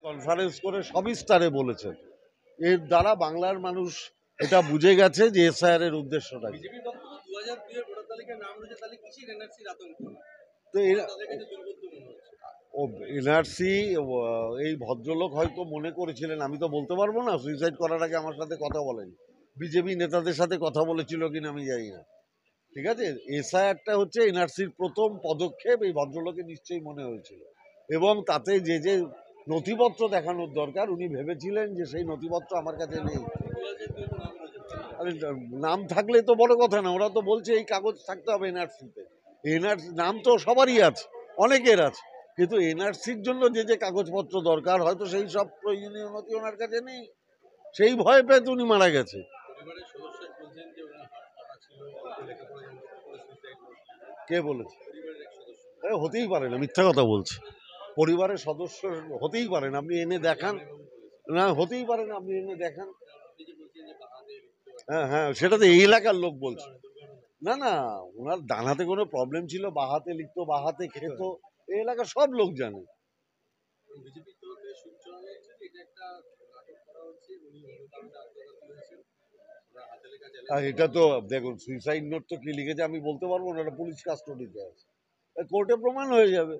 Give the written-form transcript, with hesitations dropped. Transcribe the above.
Conference করে সবিস্তারে বলেছেন। এর দ্বারা বাংলার মানুষ এটা বুঝে গেছে যে এসআইআর এর উদ্দেশ্যটা কি। বিজেপির বক্তব্য 2002 এর ভোটার তালিকায় নাম রয়েছে, তাহলে কিসের এনআরসির আতঙ্ক না? তো তাদের কাছে দুর্বোধ্য মনে হচ্ছে। ও এনআরসি এই ভদ্রলোক হয়তো মনে করেছিলেন, আমি তো বলতে পারবো না, সুইসাইড করার আগে আমার সাথে কথা বলেন, বিজেপি নেতাদের সাথে কথা বলেছিল কিনা আমি জানি না। ঠিক আছে, এসআইআরটা হচ্ছে এনআরসির প্রথম পদক্ষেপ, এই ভদ্রলোকের নিশ্চয়ই মনে হয়েছিল, এবং তাতে যে যে নথিপত্র দেখানোর দরকার উনি ভেবেছিলেন যে সেই নথিপত্র আমার কাছে নেই। 2002 তো নাম রয়েছে। আরে নাম থাকলে তো বড় কথা না, ওরা তো বলছে এই কাগজ থাকতে হবে এনআরসিতে। এনআরসি নাম তো সবারই আছে, অনেকের আছে, কিন্তু এনআরসির জন্য যে যে কাগজপত্র দরকার হয়তো সেই সব প্রয়োজনীয় নথি ওনার কাছে নেই, সেই ভয় পেয়ে তো উনি মারা গেছে। পরিবারের সদস্য বলছেন যে ওরা হাঁটা ছিল, অল্প লেখাপড়া জানতো, করে সুইসাইড করেছে। কে বলেছে? পরিবারের এক সদস্য। হতেই পারে না, মিথ্যা কথা বলছে। পরিবারের সদস্য হতেই পারেন, আপনি এনে দেখান। না, হতেই পারে না, আপনি এনে দেখান। আপনি যে বলছেন যে বাহাতে লিখতে পারে, হ্যাঁ হ্যাঁ, সেটা তো এই এলাকার লোক বলছে। না না, ওনার ডান হাতে কোনো প্রবলেম ছিল, বাঁ হাতে লিখতো, বাঁ হাতে খেত, এই এলাকার সব লোক জানে। বিজেপির তরফে সূচনা হচ্ছে যে এটা একটা নাটক করা হচ্ছে, উনি অন্য কারণে আত্মঘাতী হয়েছেন, ওরা হাতে লেখা আর চ্যালেঞ্জ। এটা তো দেখুন, সুইসাইড নোট তো কি লিখেছে আমি বলতে পারবো না, এটা পুলিশ কাস্টডিতে আছে, কোর্টে প্রমাণ হয়ে যাবে।